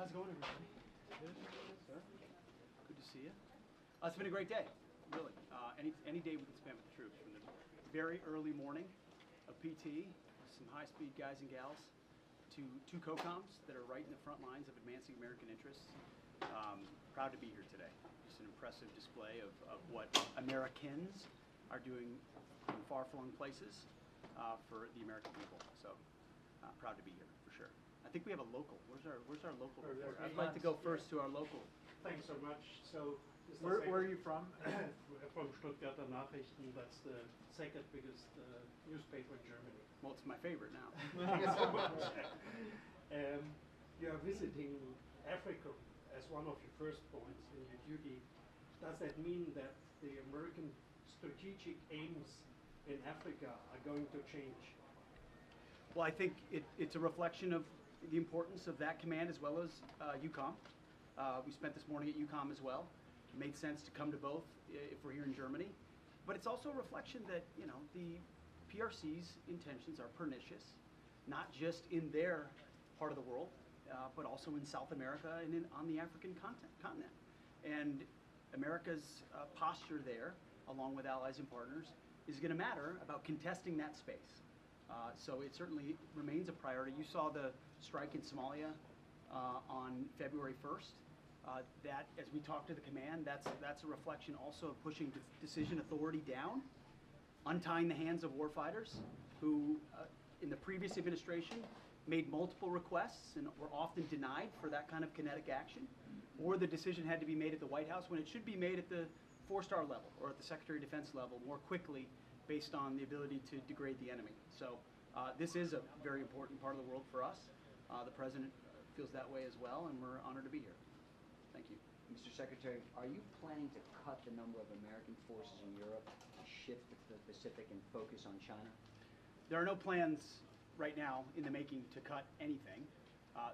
How's it going, everybody? Good, sir. Good to see you. It's been a great day, really. Any day we can spend with the troops, from the very early morning of PT, with some high-speed guys and gals, to two COCOMs that are right in the front lines of advancing American interests. Proud to be here today. Just an impressive display of what Americans are doing in far-flung places for the American people. So proud to be here, for sure. I think we have a local. Where's our local reporter? I'd like to go first to our local. Thanks so much. So, where are you from? From Stuttgart Nachrichten. That's the second biggest newspaper in Germany. Well, it's my favorite now. Thank you so much. You are visiting Africa as one of your first points in your duty. Does that mean that the American strategic aims in Africa are going to change? Well, I think it's a reflection of the importance of that command as well as EUCOM. We spent this morning at EUCOM as well. It made sense to come to both if we're here in Germany. But it's also a reflection that, you know, the PRC's intentions are pernicious, not just in their part of the world, but also in South America and on the African continent. And America's posture there, along with allies and partners, is going to matter about contesting that space. So it certainly remains a priority. You saw the strike in Somalia on February 1st. That, as we talk to the command, that's a reflection also of pushing decision authority down, untying the hands of warfighters who, in the previous administration, made multiple requests and were often denied for that kind of kinetic action, or the decision had to be made at the White House when it should be made at the 4-star level or at the Secretary of Defense level more quickly, based on the ability to degrade the enemy. So this is a very important part of the world for us. The President feels that way as well, and we're honored to be here. Thank you. Mr. Secretary, are you planning to cut the number of American forces in Europe, to shift to the Pacific and focus on China? There are no plans right now in the making to cut anything.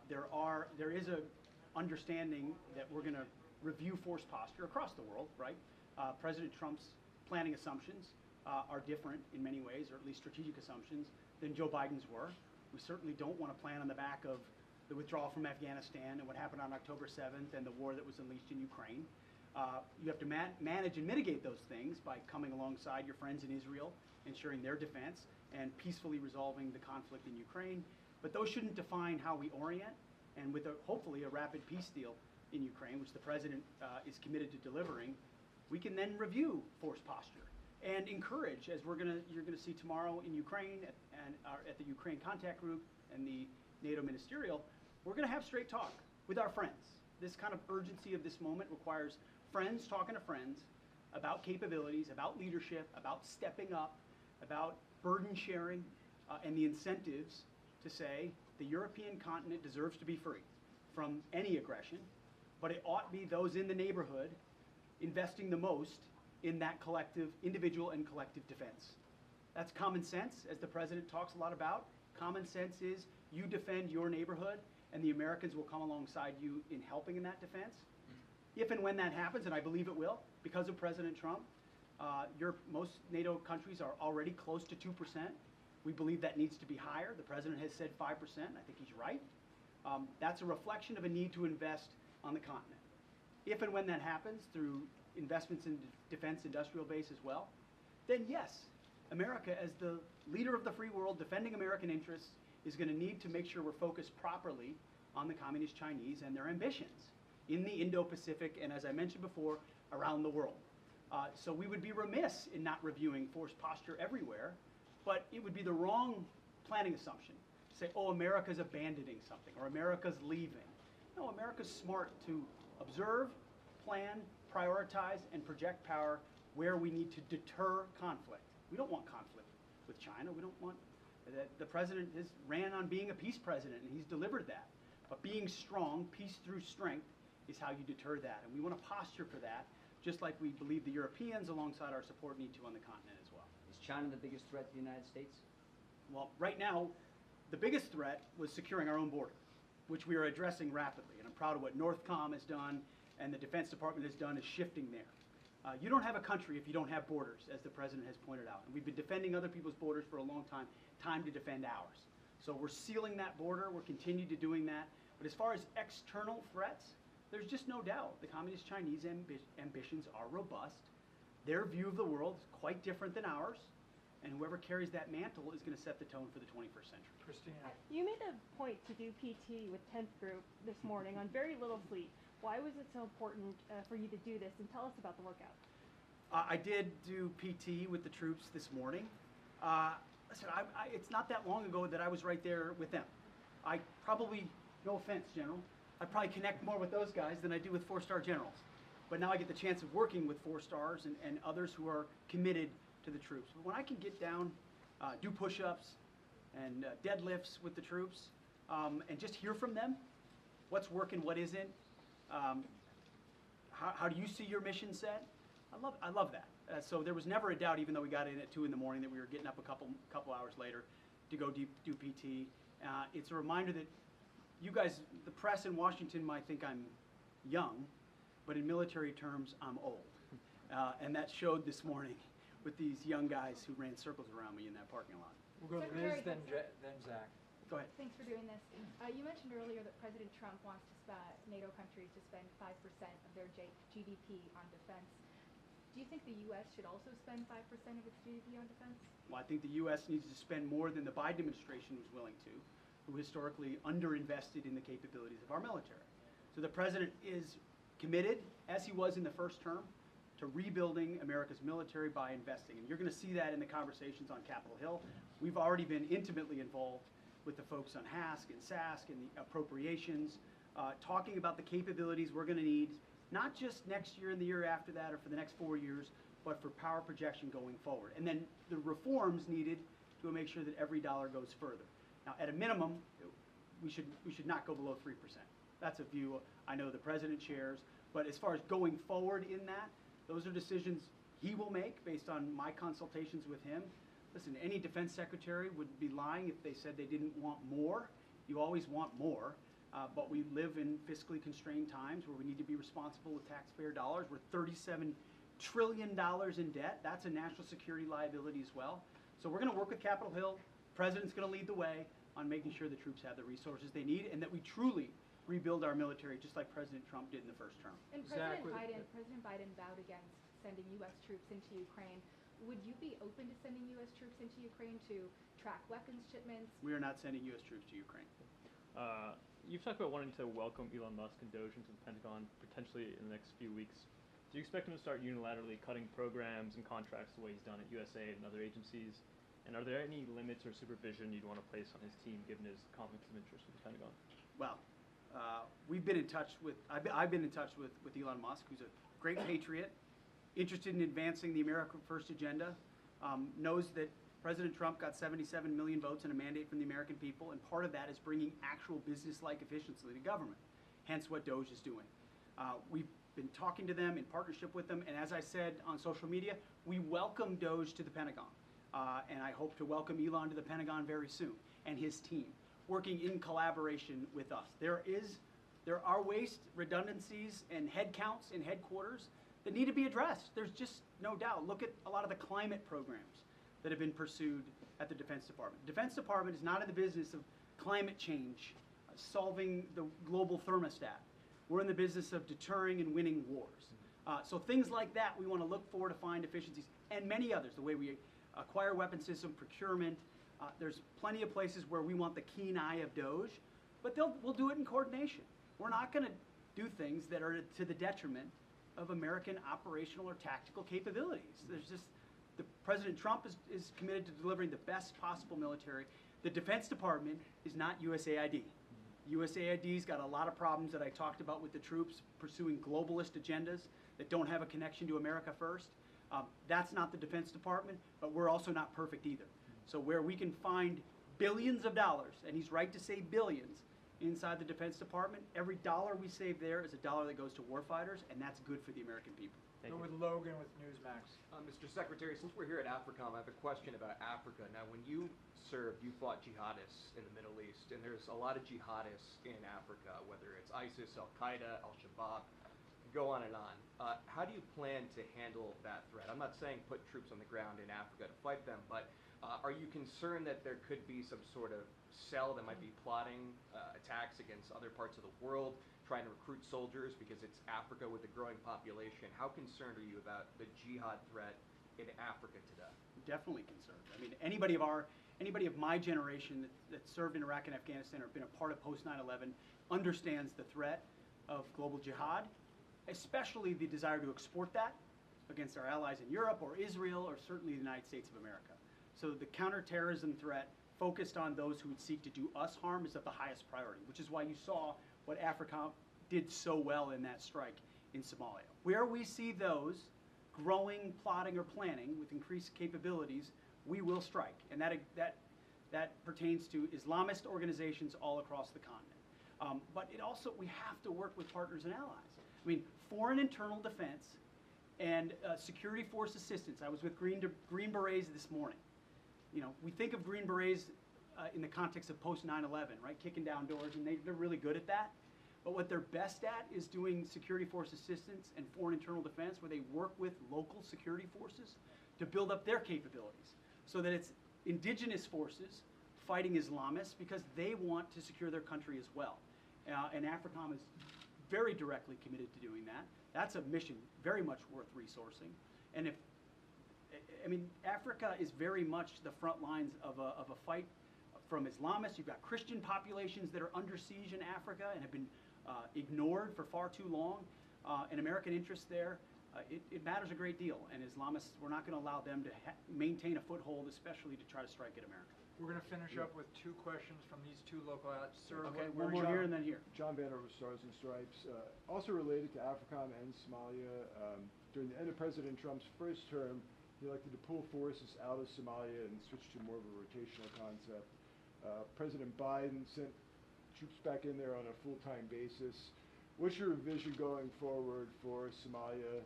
There is a understanding that we're going to review force posture across the world, right? President Trump's planning assumptions are different in many ways, or at least strategic assumptions, than Joe Biden's were. We certainly don't want to plan on the back of the withdrawal from Afghanistan and what happened on October 7th and the war that was unleashed in Ukraine. You have to manage and mitigate those things by coming alongside your friends in Israel, ensuring their defense, and peacefully resolving the conflict in Ukraine. But those shouldn't define how we orient, and with hopefully a rapid peace deal in Ukraine, which the President is committed to delivering, we can then review force posture and encourage, as you're going to see tomorrow in Ukraine and at the Ukraine Contact Group and the NATO Ministerial, we're going to have straight talk with our friends. This kind of urgency of this moment requires friends talking to friends about capabilities, about leadership, about stepping up, about burden sharing, and the incentives to say the European continent deserves to be free from any aggression, but it ought to be those in the neighborhood investing the most in that collective, individual and collective defense. That's common sense, as the President talks a lot about. Common sense is you defend your neighborhood, and the Americans will come alongside you in helping in that defense. If and when that happens, and I believe it will, because of President Trump, most NATO countries are already close to 2%. We believe that needs to be higher. The President has said 5%. I think he's right. That's a reflection of a need to invest on the continent. If and when that happens, through investments in defense industrial base as well, then yes, America, as the leader of the free world, defending American interests, is going to need to make sure we're focused properly on the Communist Chinese and their ambitions in the Indo-Pacific and, as I mentioned before, around the world. So we would be remiss in not reviewing force posture everywhere, but it would be the wrong planning assumption to say, oh, America's abandoning something or America's leaving. No, America's smart to observe, plan, prioritize, and project power where we need to deter conflict. We don't want conflict with China. We don't want that. The President has ran on being a peace president, and he's delivered that. But being strong, peace through strength, is how you deter that. And we want to posture for that, just like we believe the Europeans, alongside our support, need to on the continent as well. Is China the biggest threat to the United States? Well, right now, the biggest threat was securing our own border, which we are addressing rapidly. And I'm proud of what NORTHCOM has done and the Defense Department has done, is shifting there. You don't have a country if you don't have borders, as the President has pointed out. And we've been defending other people's borders for a long time. Time to defend ours. So we're sealing that border. We're continuing to doing that. But as far as external threats, there's just no doubt the Communist Chinese ambitions are robust. Their view of the world is quite different than ours, and whoever carries that mantle is going to set the tone for the 21st century. Christina. You made a point to do PT with 10th Group this morning on very little fleet. Why was it so important for you to do this, and tell us about the workout? I did do PT with the troops this morning. Listen, it's not that long ago that I was right there with them. I probably, no offense, General, I probably connect more with those guys than I do with four-star generals. But now I get the chance of working with four stars and others who are committed to the troops. But when I can get down, do push-ups and deadlifts with the troops, and just hear from them, what's working, what isn't, how do you see your mission set? I love that. So there was never a doubt, even though we got in at 2 in the morning, that we were getting up a couple hours later to go do PT. It's a reminder that you guys, the press in Washington might think I'm young, but in military terms, I'm old. And that showed this morning with these young guys who ran circles around me in that parking lot. We'll go to Liz, then Zach. Go ahead. Thanks for doing this. You mentioned earlier that President Trump wants NATO countries to spend 5% of their GDP on defense. Do you think the U.S. should also spend 5% of its GDP on defense? Well, I think the U.S. needs to spend more than the Biden administration was willing to, who historically underinvested in the capabilities of our military. So the president is committed, as he was in the first term, to rebuilding America's military by investing. And you're going to see that in the conversations on Capitol Hill. We've already been intimately involved with the folks on HASC and SASC and the appropriations, talking about the capabilities we're going to need, not just next year and the year after that or for the next 4 years, but for power projection going forward. And then the reforms needed to make sure that every dollar goes further. Now, at a minimum, we should not go below 3%. That's a view I know the president shares. But as far as going forward in that, those are decisions he will make based on my consultations with him. Listen, any defense secretary would be lying if they said they didn't want more. You always want more. But we live in fiscally constrained times where we need to be responsible with taxpayer dollars. We're $37 trillion in debt. That's a national security liability as well. So we're going to work with Capitol Hill. The president's going to lead the way on making sure the troops have the resources they need and that we truly rebuild our military just like President Trump did in the first term. And President Biden vowed against sending U.S. troops into Ukraine. Would you be open to sending U.S. troops into Ukraine to track weapons shipments? We are not sending U.S. troops to Ukraine. You've talked about wanting to welcome Elon Musk and Doge into the Pentagon potentially in the next few weeks. Do you expect him to start unilaterally cutting programs and contracts the way he's done at USAID and other agencies? And are there any limits or supervision you'd want to place on his team given his conflicts of interest with the Pentagon? Well, we've been in touch with, I've been in touch with Elon Musk, who's a great patriot, interested in advancing the America First agenda, knows that President Trump got 77 million votes and a mandate from the American people, and part of that is bringing actual business-like efficiency to government, hence what Doge is doing. We've been talking to them in partnership with them, and as I said on social media, we welcome Doge to the Pentagon, and I hope to welcome Elon to the Pentagon very soon, and his team, working in collaboration with us. There are waste, redundancies, and headcounts in headquarters that need to be addressed. There's just no doubt. Look at a lot of the climate programs that have been pursued at the Defense Department. The Defense Department is not in the business of climate change, solving the global thermostat. We're in the business of deterring and winning wars. So things like that we want to look for to find efficiencies, and many others, the way we acquire weapon system, procurement. There's plenty of places where we want the keen eye of Doge, but we'll do it in coordination. We're not going to do things that are to the detriment of American operational or tactical capabilities. President Trump is committed to delivering the best possible military. The Defense Department is not USAID. USAID's got a lot of problems that I talked about with the troops, pursuing globalist agendas that don't have a connection to America first. That's not the Defense Department, but we're also not perfect either. So where we can find billions of dollars, and he's right to say billions, inside the Defense Department, every dollar we save there is a dollar that goes to warfighters, and that's good for the American people. Go with Logan with Newsmax. Mr. Secretary, since we're here at AFRICOM, I have a question about Africa. Now, when you served, you fought jihadists in the Middle East, and there's a lot of jihadists in Africa, whether it's ISIS, Al-Qaeda, Al-Shabaab, go on and on. How do you plan to handle that threat? I'm not saying put troops on the ground in Africa to fight them, but Are you concerned that there could be some sort of cell that might be plotting attacks against other parts of the world, trying to recruit soldiers because it's Africa with a growing population? How concerned are you about the jihad threat in Africa today? Definitely concerned. I mean, anybody of my generation that served in Iraq and Afghanistan or been a part of post 9/11 understands the threat of global jihad, especially the desire to export that against our allies in Europe or Israel or certainly the United States of America. So the counterterrorism threat focused on those who would seek to do us harm is of the highest priority, which is why you saw what AFRICOM did so well in that strike in Somalia. Where we see those growing, plotting, or planning with increased capabilities, we will strike. And that pertains to Islamist organizations all across the continent. But it also, we have to work with partners and allies. I mean, foreign internal defense and security force assistance. I was with Green Berets this morning. You know, we think of Green Berets in the context of post 9/11, right? Kicking down doors, and they're really good at that. But what they're best at is doing security force assistance and foreign internal defense, where they work with local security forces to build up their capabilities, so that it's indigenous forces fighting Islamists because they want to secure their country as well. And AFRICOM is very directly committed to doing that. That's a mission very much worth resourcing. And Africa is very much the front lines of a fight from Islamists. You've got Christian populations that are under siege in Africa and have been ignored for far too long. And American interests there, it matters a great deal. And Islamists, we're not going to allow them to maintain a foothold, especially to try to strike at America. We're going to finish up with 2 questions from these 2 local outlets. Sir, Okay, one more here and then here. John Banner with Stars and Stripes. Also related to AFRICOM and Somalia, during the end of President Trump's first term, he elected to pull forces out of Somalia and switch to more of a rotational concept. President Biden sent troops back in there on a full-time basis. What's your vision going forward for Somalia?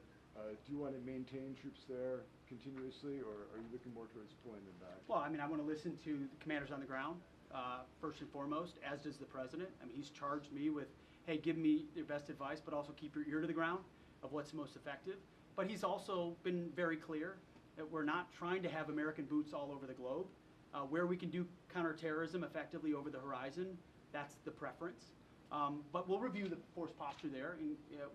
Do you want to maintain troops there continuously, or are you looking more towards pulling them back? Well, I mean, I want to listen to the commanders on the ground, first and foremost, as does the president. I mean, he's charged me with, hey, give me your best advice, but also keep your ear to the ground of what's most effective. But he's also been very clear that we're not trying to have American boots all over the globe. Where we can do counterterrorism effectively over the horizon, that's the preference. But we'll review the force posture there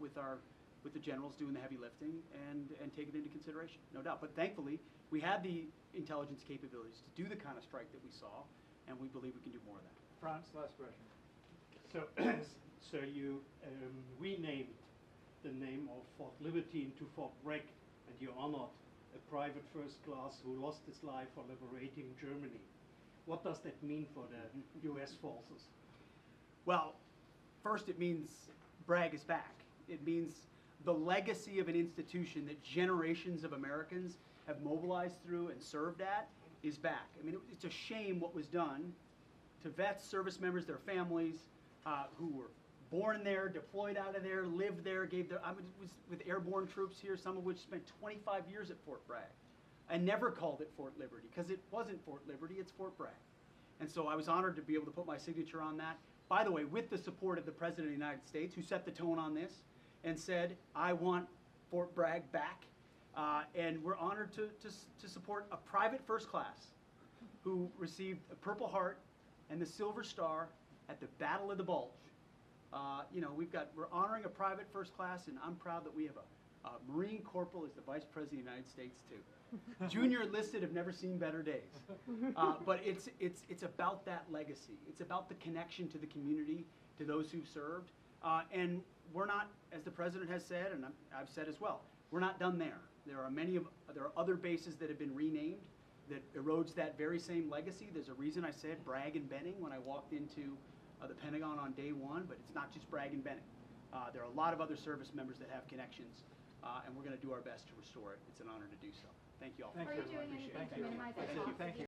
with the generals doing the heavy lifting and take it into consideration, no doubt. But thankfully, we had the intelligence capabilities to do the kind of strike that we saw, and we believe we can do more of that. Franz, last question. So you renamed the name of Fort Liberty into Fort Bragg, and you honored a private first class who lost his life for liberating Germany. What does that mean for the U.S. forces? Well, first it means Bragg is back. It means the legacy of an institution that generations of Americans have mobilized through and served at is back. I mean, it's a shame what was done to vets, service members, their families, who were born there, deployed out of there, lived there, I was with airborne troops here, some of which spent 25 years at Fort Bragg. I never called it Fort Liberty, because it wasn't Fort Liberty, it's Fort Bragg. And so I was honored to be able to put my signature on that. By the way, with the support of the President of the United States, who set the tone on this and said, I want Fort Bragg back. And we're honored to support a private first class who received a Purple Heart and the Silver Star at the Battle of the Bulge. We're honoring a private first class, and I'm proud that we have a Marine Corporal as the Vice President of the United States too. Junior enlisted have never seen better days. But it's about that legacy. It's about the connection to the community, to those who've served. And we're not, as the President has said, and I've said as well, we're not done there. There are other bases that have been renamed that erodes that very same legacy. There's a reason I said Bragg and Benning when I walked into the Pentagon on day one, but it's not just Bragg and Benning. There are a lot of other service members that have connections, and we're going to do our best to restore it. It's an honor to do so. Thank you all. Thank Are you. you doing anything to minimize the cost? Thank you.